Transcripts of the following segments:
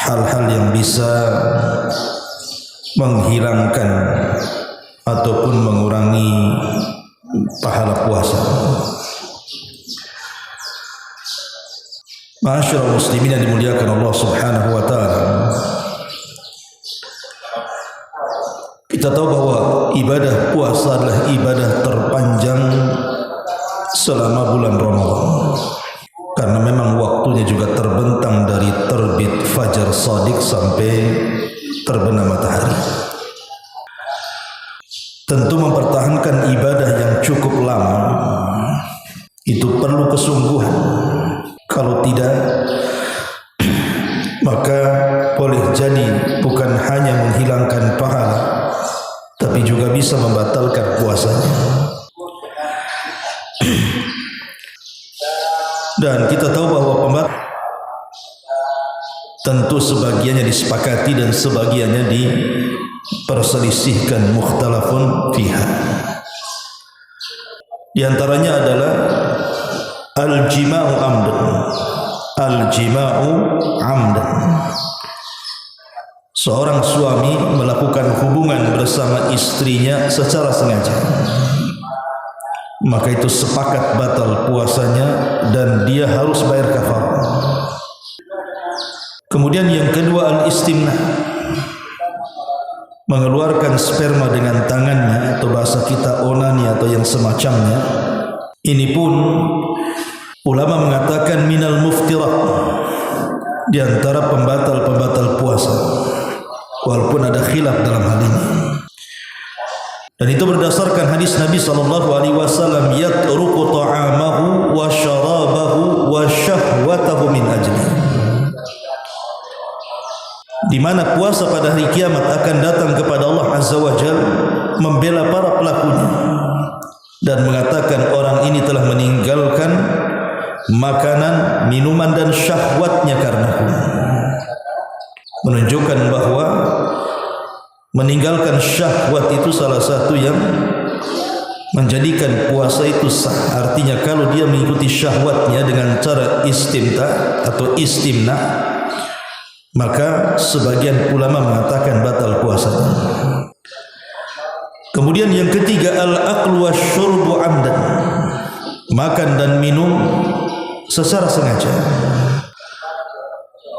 hal-hal yang bisa menghilangkan ataupun mengurangi pahala puasa. Ma'asyiral muslimin yang dimuliakan Allah Subhanahu wa taala. Kita tahu bahwa ibadah puasa adalah ibadah terpanjang selama bulan Ramadan. Karena memang waktunya juga terbentang dari terbit fajar shadiq sampai terbenam matahari. Tentu mempertahankan ibadah yang cukup lama itu perlu kesungguhan. Kalau tidak, maka boleh jadi bukan hanya menghilangkan pahala, tapi juga bisa membatalkan puasanya. Dan kita tahu bahwa tentu sebagiannya disepakati dan sebagiannya diperselisihkan, mukhtalafun fiha. Di antaranya adalah al-jima'u amdan. Al-jima'u amdan. Seorang suami melakukan hubungan bersama istrinya secara sengaja, maka itu sepakat batal puasanya dan dia harus bayar kafarah. Kemudian yang kedua al-istimna, mengeluarkan sperma dengan tangannya, atau bahasa kita onani atau yang semacamnya. Ini pun ulama mengatakan minal muftirat, di antara pembatal-pembatal puasa, walaupun ada khilaf dalam hal ini. Dan itu berdasarkan hadis Nabi SAW, yatruku ta'amahu wa syarabahu wa syahwatahu min ajli, di mana puasa pada hari kiamat akan datang kepada Allah Azza wa Jal membela para pelakunya dan mengatakan orang ini telah meninggalkan makanan, minuman dan syahwatnya karenaku. Menunjukkan bahwa meninggalkan syahwat itu salah satu yang menjadikan puasa itu sah. Artinya kalau dia mengikuti syahwatnya dengan cara istimta atau istimna, maka sebagian ulama mengatakan batal puasanya. Kemudian yang ketiga al-aqlu wasyurbu amdan, makan dan minum secara sengaja.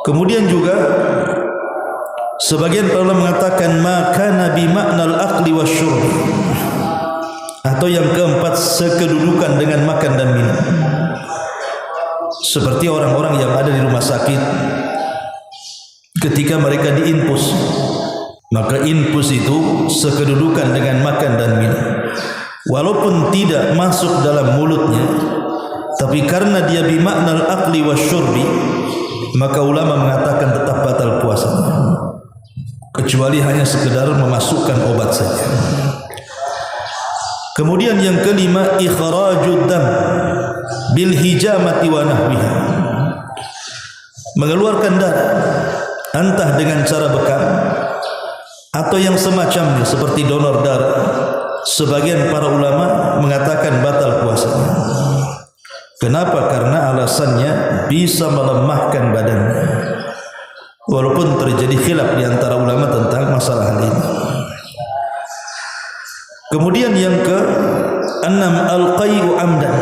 Kemudian juga sebagian ulama mengatakan maka nabi maknal aqli wasyurb, atau yang keempat sekedudukan dengan makan dan minum. Seperti orang-orang yang ada di rumah sakit, ketika mereka diinfus, maka infus itu sekedudukan dengan makan dan minum. Walaupun tidak masuk dalam mulutnya, tapi karena dia bimaknal aqli wasyurbi, maka ulama mengatakan tetap batal puasanya, kecuali hanya sekedar memasukkan obat saja. Kemudian yang kelima ikhrajud dam bil hijamati wa nahwiha, mengeluarkan darah entah dengan cara bekam atau yang semacamnya seperti donor darah. Sebagian para ulama mengatakan batal puasanya. Kenapa? Karena alasannya bisa melemahkan badannya. Walaupun terjadi khilaf di antara ulama tentang masalah ini. Kemudian yang ke-6 al-qay'u amdan,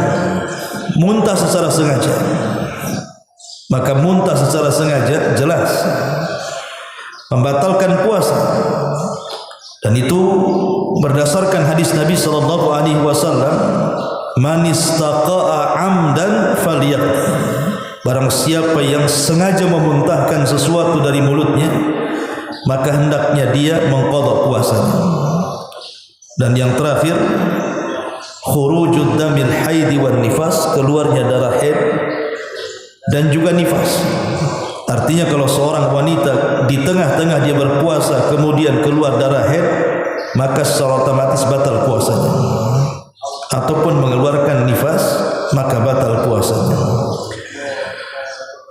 muntah secara sengaja. Maka muntah secara sengaja jelas membatalkan puasa. Dan itu berdasarkan hadis Nabi SAW, man istaqa'a amdan falyaqdi, barang siapa yang sengaja memuntahkan sesuatu dari mulutnya, maka hendaknya dia mengqadha puasanya. Dan yang terakhir khurujud damil haidi wan nifas, keluarnya darah haid dan juga nifas. Artinya kalau seorang wanita di tengah-tengah dia berpuasa kemudian keluar darah haid, maka secara otomatis batal puasanya. Ataupun mengeluarkan nifas, maka batal puasanya.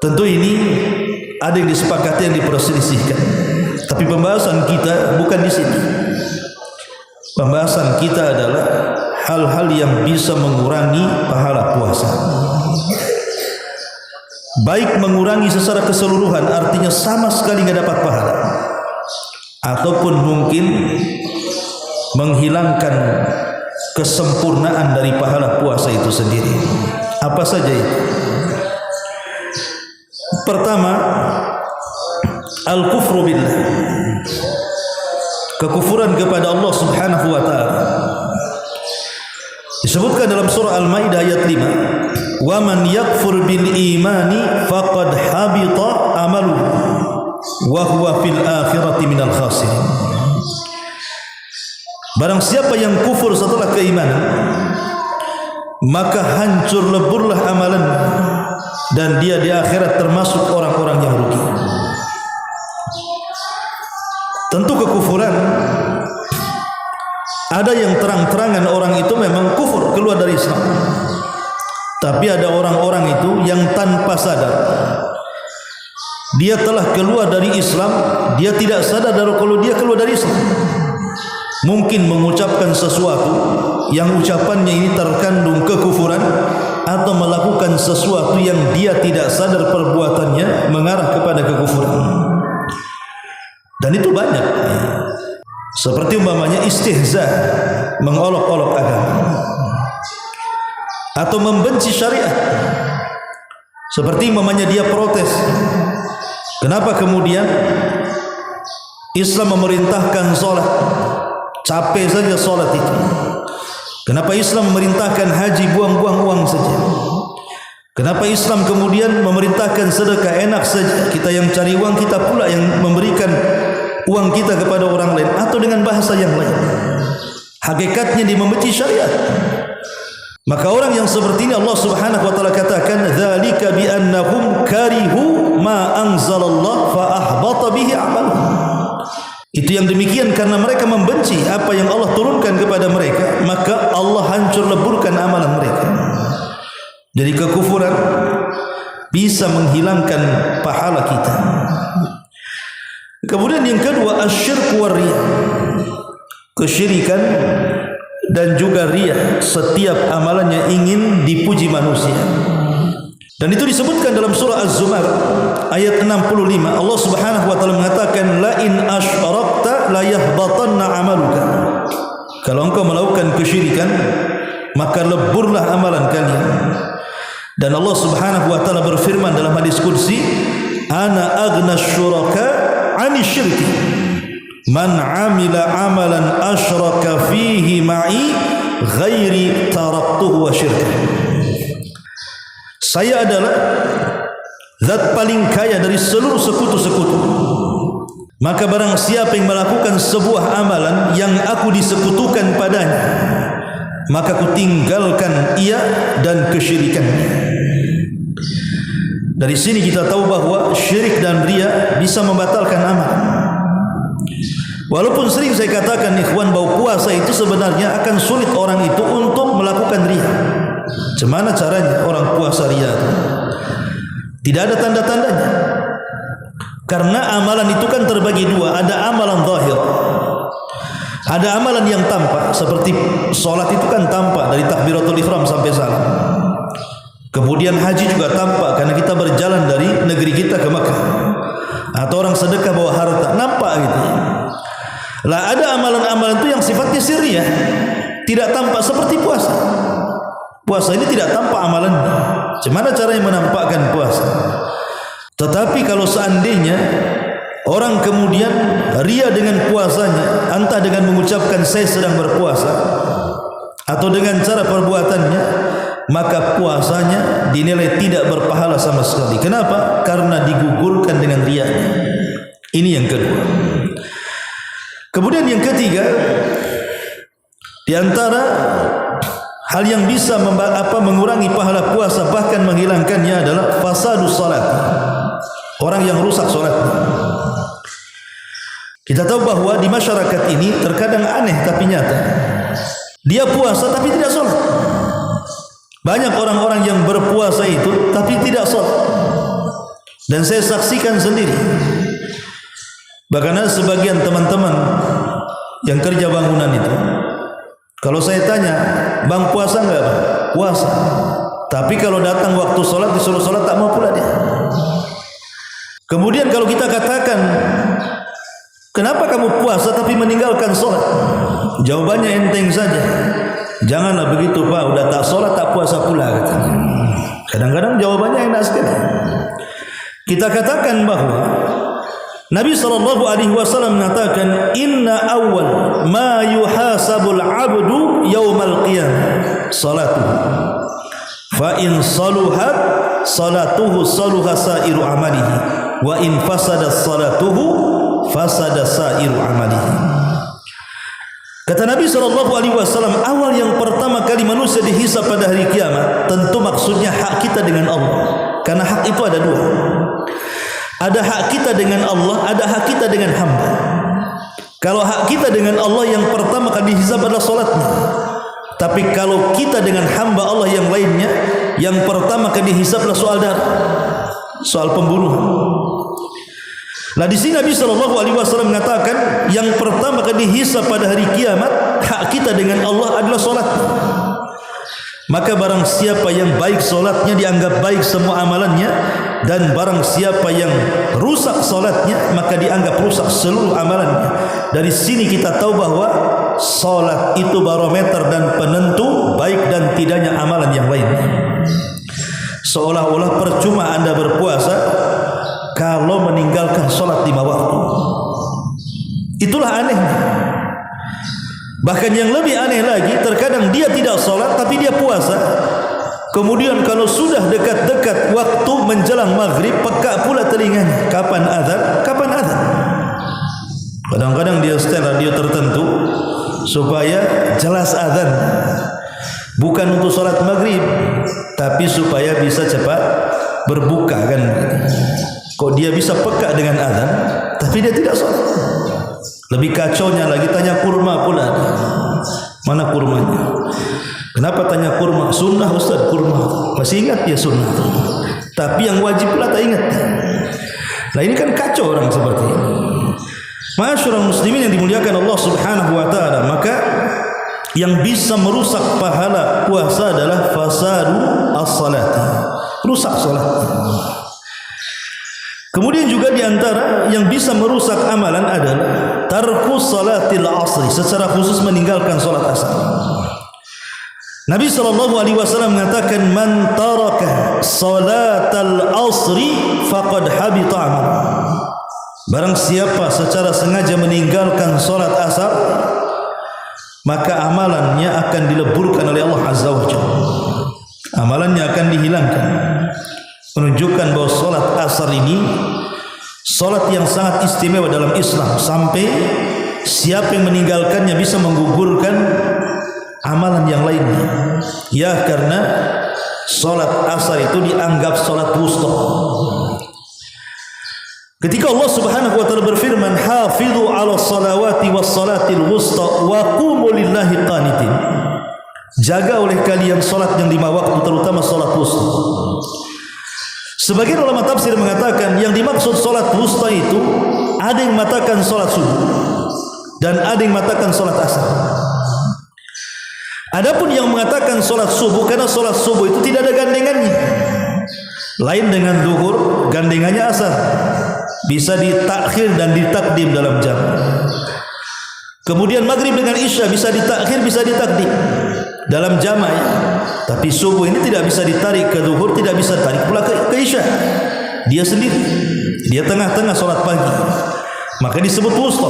Tentu ini ada yang disepakati, yang diperselisihkan. Tapi pembahasan kita bukan di sini. Pembahasan kita adalah hal-hal yang bisa mengurangi pahala puasa. baik mengurangi secara keseluruhan, artinya sama sekali nggak dapat pahala, ataupun mungkin menghilangkan kesempurnaan dari pahala puasa itu sendiri. Apa saja itu? Pertama, al-kufru billah, kekufuran kepada Allah Subhanahu wa taala. Disebutkan dalam surah Al-Maidah ayat 5, "Wa man yakfur bil imani faqad habita amaluhu wa huwa fil akhirati minal khasirin." Barang siapa yang kufur setelah keimanan, maka hancur leburlah amalan dan dia di akhirat termasuk orang-orang yang rugi. Tentu kekufuran ada yang terang-terangan orang itu memang kufur, keluar dari Islam. Tapi ada orang-orang itu yang tanpa sadar dia telah keluar dari Islam, dia tidak sadar kalau dia keluar dari Islam. Mungkin mengucapkan sesuatu yang ucapannya ini terkandung kekufuran, atau melakukan sesuatu yang dia tidak sadar perbuatannya mengarah kepada kekufuran. Dan itu banyak. Seperti umpamanya istihza, mengolok-olok agama, atau membenci syariat. Seperti umpamanya dia protes, kenapa kemudian Islam memerintahkan sholat, capek saja sholat itu. Kenapa Islam memerintahkan haji, buang-buang uang saja. Kenapa Islam kemudian memerintahkan sedekah, enak saja, kita yang cari uang, kita pula yang memberikan uang kita kepada orang lain, atau dengan bahasa yang lain. Hakikatnya dia membenci syariat. Maka orang yang seperti ini Allah Subhanahu wa taala katakan, "Dzalika bi annahum karihu ma anzalallah fa ahbata bihi amaluhum." Itu yang demikian karena mereka membenci apa yang Allah turunkan kepada mereka, maka Allah hancur leburkan amalan mereka. Jadi kekufuran bisa menghilangkan pahala kita. Kemudian yang kedua, asyirk wa riya, kesyirikan dan juga riya, setiap amalannya ingin dipuji manusia. Dan itu disebutkan dalam surah Az-Zumar ayat 65. Allah Subhanahu wa taala mengatakan, "La in asyrakta la yahbatanna 'amaluka." Kalau engkau melakukan kesyirikan, maka leburlah amalan kalian. Dan Allah Subhanahu wa taala berfirman dalam hadis qudsi, "Ana aghna syuraka 'ani syirki. Man 'amila 'amalan asyraka fihi ma'i ghairi taraktuhu wa syirka." Saya adalah zat paling kaya dari seluruh sekutu-sekutu. Maka barang siapa yang melakukan sebuah amalan yang aku disekutukan padanya, maka aku tinggalkan ia dan kesyirikannya. Dari sini kita tahu bahwa syirik dan riya bisa membatalkan amal. Walaupun sering saya katakan ikhwan bahwa puasa itu sebenarnya akan sulit orang itu untuk melakukan riya. Bagaimana caranya orang puasa riya? Tidak ada tanda-tandanya. Karena amalan itu kan terbagi dua, ada amalan zahir, ada amalan yang tampak. Seperti solat itu kan tampak dari takbiratul ihram sampai salam. Kemudian haji juga tampak karena kita berjalan dari negeri kita ke Makkah. Atau orang sedekah bawa harta, nampak gitu. Lah ada amalan-amalan itu yang sifatnya sirriyah, tidak tampak, seperti puasa. Puasa ini tidak tampak amalannya. Bagaimana caranya menampakkan puasa? Tetapi kalau seandainya orang kemudian ria dengan puasanya, entah dengan mengucapkan saya sedang berpuasa atau dengan cara perbuatannya, maka puasanya dinilai tidak berpahala sama sekali. Kenapa? Karena digugurkan dengan rianya. Ini yang kedua. Kemudian yang ketiga, di antara hal yang bisa mengurangi pahala puasa, bahkan menghilangkannya, adalah fasadus salat. Orang yang rusak salatnya. Kita tahu bahwa di masyarakat ini terkadang aneh tapi nyata. Dia puasa tapi tidak salat. Banyak orang-orang yang berpuasa itu tapi tidak salat. Dan saya saksikan sendiri. Bahkan sebagian teman-teman yang kerja bangunan itu, kalau saya tanya, "Bang puasa enggak, Bang?" Puasa. Tapi kalau datang waktu sholat, disuruh sholat tak mau pula dia. Kemudian kalau kita katakan, kenapa kamu puasa tapi meninggalkan sholat? Jawabannya enteng saja. Janganlah begitu Pak, udah tak sholat tak puasa pula katanya. Kadang-kadang jawabannya enak sekali. Kita katakan bahwa Nabi SAW mengatakan, Inna awal ma yuhasabul abdu yawmal qiyamah salatuhu. Fa in saluhat salatuhu saluha sairu amalihi. Wa in fasada salatuhu fasada sairu amalihi. Kata Nabi SAW, awal yang pertama kali manusia dihisab pada hari kiamat, tentu maksudnya hak kita dengan Allah. Karena hak itu ada dua. Ada hak kita dengan Allah, ada hak kita dengan hamba. Kalau hak kita dengan Allah yang pertama kali dihisab adalah solatnya. Tapi kalau kita dengan hamba Allah yang lainnya, yang pertama kali dihisab adalah soal darah, soal pembunuhan. Nah di sini Nabi SAW mengatakan yang pertama kali dihisab pada hari kiamat, hak kita dengan Allah adalah solat. Maka barang siapa yang baik solatnya dianggap baik semua amalannya, dan barang siapa yang rusak solatnya maka dianggap rusak seluruh amalannya. Dari sini kita tahu bahwa solat itu barometer dan penentu baik dan tidaknya amalan yang lainnya. Seolah-olah percuma Anda berpuasa kalau meninggalkan solat 5 waktu. Itulah anehnya. Bahkan yang lebih aneh lagi, terkadang dia tidak solat tapi dia puasa. Kemudian kalau sudah dekat-dekat waktu menjelang maghrib, peka pula telinganya. Kapan azan? Kapan azan? Kadang-kadang dia setel radio tertentu supaya jelas azan. Bukan untuk solat maghrib, tapi supaya bisa cepat berbuka kan. Kok dia bisa peka dengan azan, tapi dia tidak solat? Lebih kacaunya lagi, tanya kurma pula. Mana kurmanya? Kenapa tanya kurma? Sunnah Ustaz kurma. Masih ingat dia sunnah. Tapi yang wajib pula tak ingat. Nah ini kan kacau orang seperti ini. Ma'asyiral muslimin yang dimuliakan Allah Subhanahu wa taala, maka yang bisa merusak pahala puasa adalah fasadu as-salati. Rusak salat. Kemudian juga diantara yang bisa merusak amalan adalah tarkus salatil asri, secara khusus meninggalkan salat asar. Nabi SAW mengatakan, man taraka salatal asri faqad habita amal. Barang siapa secara sengaja meninggalkan salat asar, maka amalannya akan dileburkan oleh Allah Azza wa Jalla. Amalannya akan dihilangkan. Menunjukkan bahwa solat asar ini solat yang sangat istimewa dalam Islam, sampai siapa yang meninggalkannya bisa menggugurkan amalan yang lainnya. Ya, karena solat asar itu dianggap solat wusta. Ketika Allah Subhanahu wa taala berfirman, hafizu 'ala salawati was salatil wusta wa qumu lillahi qanitin. Jaga oleh kalian solat yang 5 waktu, terutama solat wusta. Sebagian ulama tafsir mengatakan yang dimaksud solat wusta itu, ada yang mengatakan solat subuh dan ada yang mengatakan solat asar. Adapun yang mengatakan solat subuh, karena solat subuh itu tidak ada gandengannya. Lain dengan zuhur, gandengannya asar. Bisa ditakhir dan ditakdim dalam jam. Kemudian maghrib dengan isya bisa ditakhir, bisa ditakdim dalam jamaah ya. Tapi subuh ini tidak bisa ditarik ke zuhur, tidak bisa tarik pula ke isya. Dia sendiri, dia tengah-tengah solat pagi, maka disebut wusta.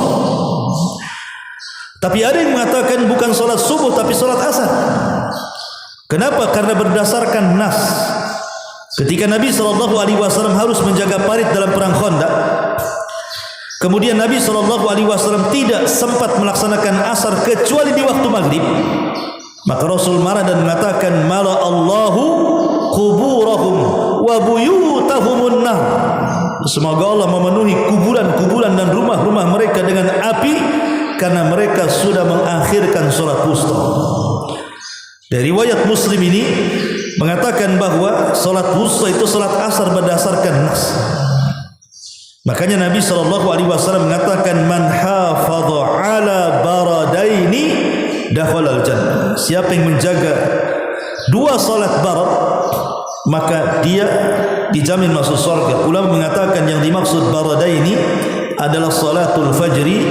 Tapi ada yang mengatakan bukan solat subuh tapi solat asar. Kenapa? Karena berdasarkan nas. Ketika Nabi SAW harus menjaga parit dalam perang Khandaq, kemudian Nabi SAW tidak sempat melaksanakan asar kecuali di waktu maghrib, maka Rasul marah dan mengatakan, mala Allahu kuburahum wa buyutahumun nar. Semoga Allah memenuhi kuburan-kuburan dan rumah-rumah mereka dengan api, karena mereka sudah mengakhirkan sholat wusta. Dari riwayat Muslim ini mengatakan bahwa sholat wusta itu sholat asar berdasarkan nas. Makanya Nabi SAW mengatakan, man hafadha ala baradaini dakhalal jannah. Siapa yang menjaga 2 salat barat, maka dia dijamin masuk surga. Ulama mengatakan yang dimaksud baradaini adalah salatul fajri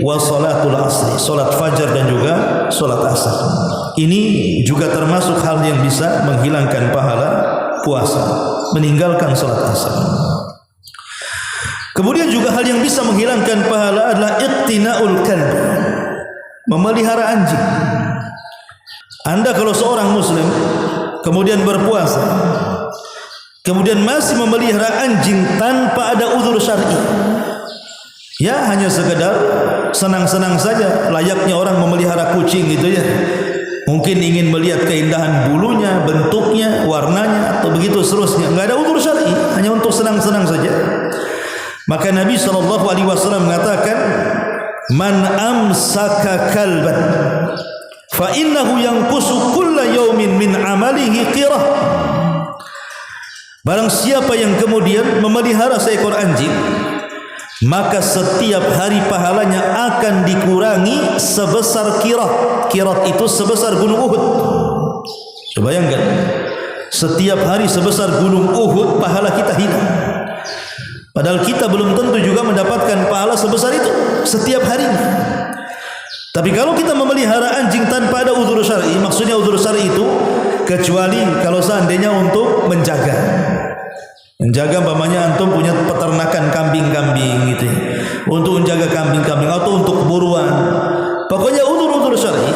wa salatul asri, salat fajar dan juga salat asar. Ini juga termasuk hal yang bisa menghilangkan pahala puasa, meninggalkan salat asar. Kemudian juga hal yang bisa menghilangkan pahala adalah iqtina'ul kalb, memelihara anjing. Anda kalau seorang muslim kemudian berpuasa, kemudian masih memelihara anjing tanpa ada uzur syar'i, ya hanya sekedar senang-senang saja, layaknya orang memelihara kucing gitu ya. Mungkin ingin melihat keindahan bulunya, bentuknya, warnanya, atau begitu seterusnya. Enggak ada uzur syar'i, hanya untuk senang-senang saja. Maka Nabi SAW mengatakan, man amsaka kalban fa innahu yanqusu kulla yawmin min amalihi qirah. Barang siapa yang kemudian memelihara seekor anjing, maka setiap hari pahalanya akan dikurangi sebesar kirat. Kirat itu sebesar gunung Uhud. Coba bayangkan, setiap hari sebesar gunung Uhud pahala kita hilang. Padahal kita belum tentu juga mendapatkan pahala sebesar itu setiap harinya. Tapi kalau kita memelihara anjing tanpa ada uzur syar'i, maksudnya uzur syar'i itu kecuali kalau seandainya untuk menjaga. Menjaga umpamanya antum punya peternakan kambing-kambing gitu ya. Untuk menjaga kambing-kambing atau untuk buruan. Pokoknya uzur-uzur syar'i,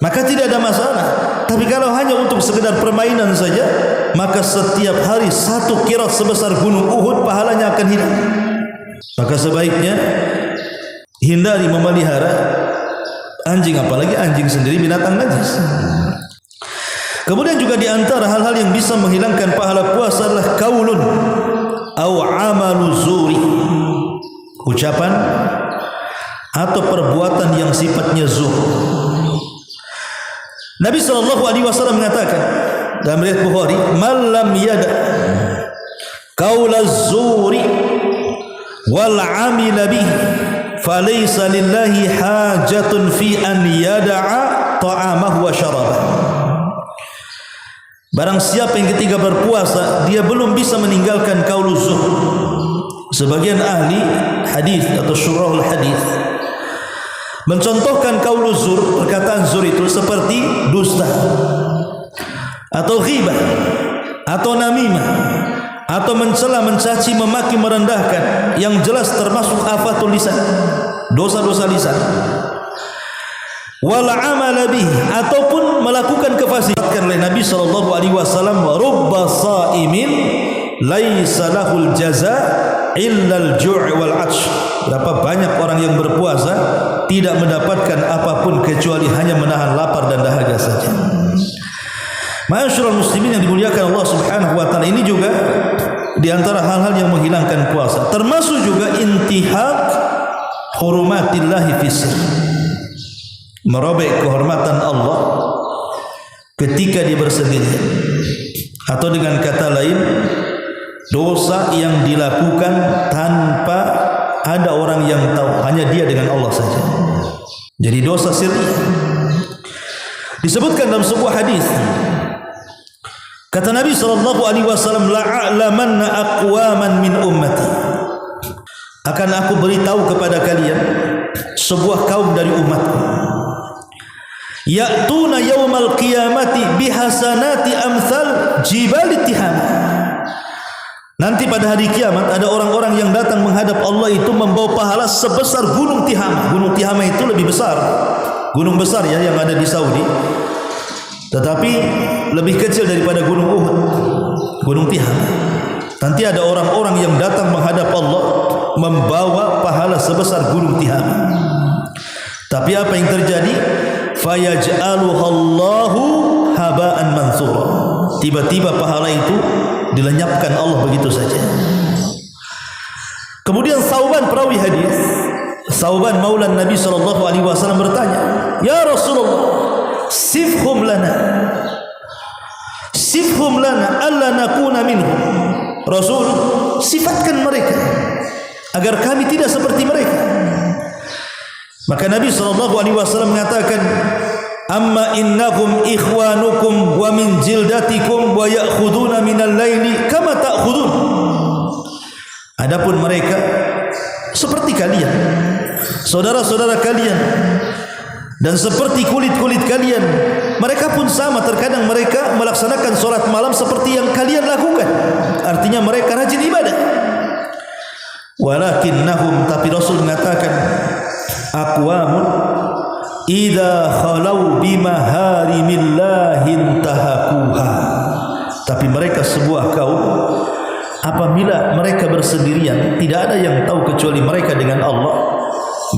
maka tidak ada masalah. Tapi kalau hanya untuk sekedar permainan saja, maka setiap hari satu kirat sebesar gunung Uhud pahalanya akan hilang. Maka sebaiknya hindari memelihara anjing, apalagi anjing sendiri binatang najis. Kemudian juga di antara hal-hal yang bisa menghilangkan pahala puasa adalah qaulun au amalu zuri, ucapan atau perbuatan yang sifatnya zur. Nabi SAW mengatakan dalam riwayat Bukhari, "Man lam yada qaulaz zuri wal amila bihi falaysa lillahi hajatun fi an yada'a ta'amahu wa syarabah." Barang siapa yang ketika berpuasa dia belum bisa meninggalkan qauluz zur. Sebagian ahli hadis atau syurahul hadis mencontohkan qauluz zur, perkataan zur itu seperti dusta atau ghibah atau namimah atau mencela, mencaci, memaki, merendahkan, yang jelas termasuk afatul lisan, dosa-dosa lisan. Wal amala bih, ataupun melakukan kefasikan oleh Nabi SAW, rubba saimin laisa lahul jaza illal ju' wal 'atsh. Berapa banyak orang yang berpuasa tidak mendapatkan apapun kecuali hanya menahan lapar dan dahaga saja. Ma'asyiral muslimin yang dimuliakan Allah Subhanahu wa taala, ini juga di antara hal-hal yang menghilangkan puasa, termasuk juga intihak hurumatillahi fisir, merobek kehormatan Allah ketika dia bersendirian, atau dengan kata lain dosa yang dilakukan tanpa ada orang yang tahu, hanya dia dengan Allah saja. Jadi dosa sirri. Disebutkan dalam sebuah hadis, kata Nabi SAW, la'alamanna aqwaman min ummati, akan aku beritahu kepada kalian sebuah kaum dari umatku, ya'tuna yawmal qiyamati bihasanati amthal jibal tihama. Nanti pada hari kiamat ada orang-orang yang datang menghadap Allah itu membawa pahala sebesar gunung Tihama. Gunung Tihama itu lebih besar, gunung besar ya yang ada di Saudi, tetapi lebih kecil daripada gunung Uhud, gunung Tihama. Nanti ada orang-orang yang datang menghadap Allah membawa pahala sebesar gunung Tihama. Tapi apa yang terjadi? Fayaj'aluhallahu haba'an mansura. Tiba-tiba pahala itu dilenyapkan Allah begitu saja. Kemudian Thauban, perawi hadis, Thauban maula Nabi SAW bertanya, "Ya Rasulullah, sifhum lana alla nakuna minhum." Rasul, sifatkan mereka agar kami tidak seperti mereka. Maka Nabi SAW mengatakan, amma innahum ikhwanukum wa min jildatikum wa ya'khuduna minal laili kama ta'khudun. Adapun mereka seperti kalian, saudara-saudara kalian, dan seperti kulit-kulit kalian. Mereka pun sama, terkadang mereka melaksanakan solat malam seperti yang kalian lakukan. Artinya mereka rajin ibadah. Walakinnahum, tapi Rasul mengatakan, aqwamun idza khalau bimaharimillahi intahakuha. Tapi mereka sebuah kaum, apabila mereka bersendirian, tidak ada yang tahu kecuali mereka dengan Allah,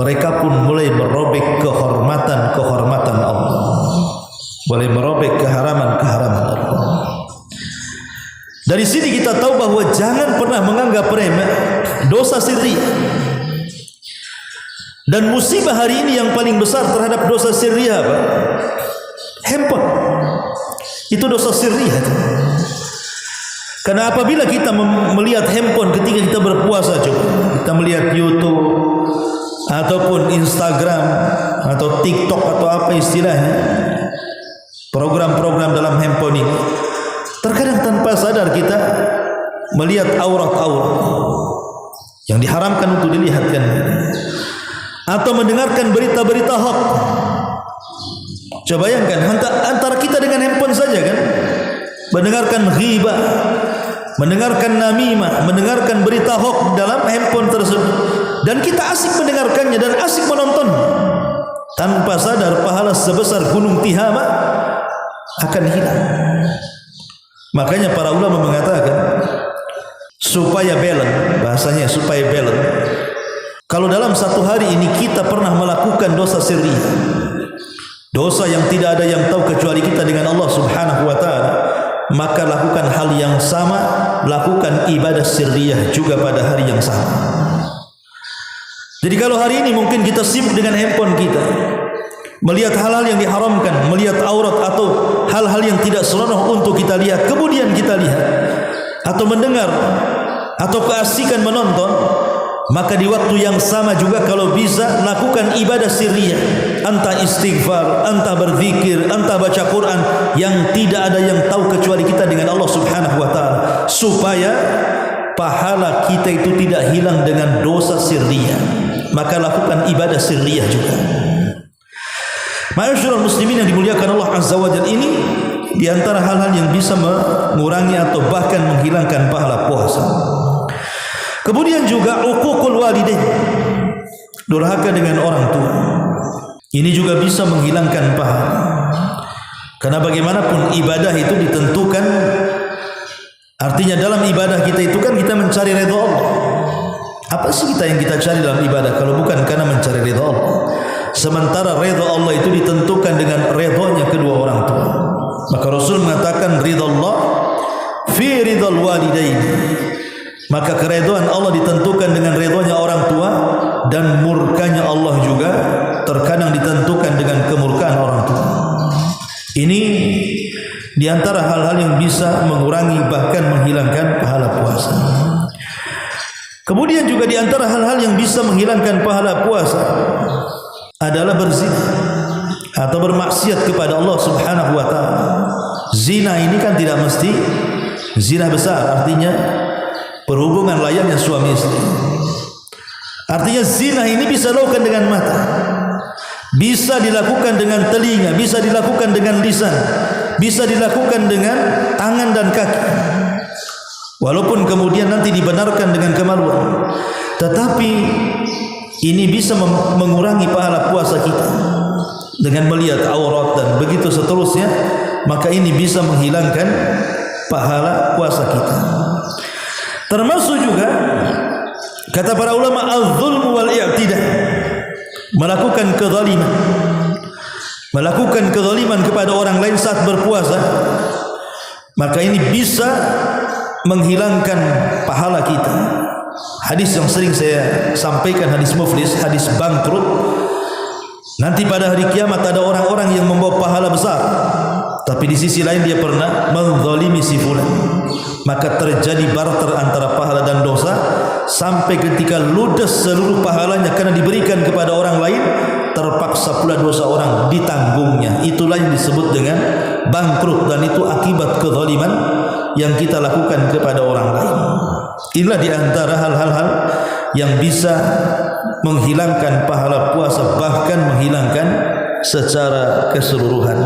mereka pun mulai merobek kehormatan Allah, mulai merobek keharaman Allah. Dari sini kita tahu bahwa jangan pernah menganggap remeh dosa sirri. Dan musibah hari ini yang paling besar terhadap dosa sirri apa? Handphone. Itu dosa sirri. Karena apabila kita melihat handphone ketika kita berpuasa, coba kita melihat YouTube ataupun Instagram atau TikTok atau apa istilahnya, program-program dalam handphone ini, terkadang tanpa sadar kita melihat aurat-aurat yang diharamkan untuk dilihatkan, atau mendengarkan berita-berita hoax. Coba bayangkan antara kita dengan handphone saja kan, mendengarkan ghibah, mendengarkan namimah, mendengarkan berita hoax dalam handphone tersebut, dan kita asik mendengarkannya dan asik menonton. Tanpa sadar pahala sebesar gunung Tihama akan hilang. Makanya para ulama mengatakan supaya balance, bahasanya supaya balance. Kalau dalam satu hari ini kita pernah melakukan dosa sirri, dosa yang tidak ada yang tahu kecuali kita dengan Allah Subhanahu wa taala, maka lakukan hal yang sama, lakukan ibadah sirriyah juga pada hari yang sama. Jadi kalau hari ini mungkin kita sibuk dengan handphone kita, melihat hal-hal yang diharamkan, melihat aurat atau hal-hal yang tidak senonoh untuk kita lihat, kemudian kita lihat atau mendengar atau keasikan menonton, maka di waktu yang sama juga kalau bisa lakukan ibadah sirriyah, entah istighfar, entah berzikir, entah baca Quran, yang tidak ada yang tahu kecuali kita dengan Allah Subhanahu wa taala, supaya pahala kita itu tidak hilang dengan dosa sirriyah. Maka lakukan ibadah sirriyah juga. Ma'asyiral muslimin yang dimuliakan Allah Azza wa Jalla, ini di antara hal-hal yang bisa mengurangi atau bahkan menghilangkan pahala puasa. Kemudian juga uququl walidain, durhaka dengan orang tua. Ini juga bisa menghilangkan pahala. Karena bagaimanapun ibadah itu ditentukan, artinya dalam ibadah kita itu kan kita mencari ridha Allah. Apa sih kita yang kita cari dalam ibadah kalau bukan karena mencari ridha Allah? Sementara ridha Allah itu ditentukan dengan ridhonya kedua orang tua. Maka Rasul mengatakan ridha Allah fi ridhal walidain. Maka keridhaan Allah ditentukan dengan ridhonya orang tua, dan murkanya Allah juga terkadang ditentukan dengan kemurkaan orang tua. Ini di antara hal-hal yang bisa mengurangi bahkan menghilangkan pahala puasa. Kemudian juga di antara hal-hal yang bisa menghilangkan pahala puasa adalah berzina atau bermaksiat kepada Allah Subhanahu wa taala. Zina ini kan tidak mesti zina besar, artinya perhubungan layaknya suami istri. Artinya zina ini bisa dilakukan dengan mata, bisa dilakukan dengan telinga, bisa dilakukan dengan lisan, bisa dilakukan dengan tangan dan kaki. Walaupun kemudian nanti dibenarkan dengan kemaluan, tetapi ini bisa mengurangi pahala puasa kita dengan melihat aurat dan begitu seterusnya. Maka ini bisa menghilangkan pahala puasa kita. Termasuk juga kata para ulama az-zulm wal i'tidah, melakukan kezaliman, melakukan kezaliman kepada orang lain saat berpuasa, maka ini bisa menghilangkan pahala kita. Hadis yang sering saya sampaikan, hadis muflis, hadis bangkrut. Nanti pada hari kiamat ada orang-orang yang membawa pahala besar, tapi di sisi lain dia pernah menzalimi si fulan. Maka terjadi barter antara pahala dan dosa, sampai ketika ludes seluruh pahalanya karena diberikan kepada orang lain, terpaksa pula dosa orang ditanggungnya. Itulah yang disebut dengan bangkrut, dan itu akibat kezaliman yang kita lakukan kepada orang lain. Inilah di antara hal-hal yang bisa menghilangkan pahala puasa, bahkan menghilangkan secara keseluruhan.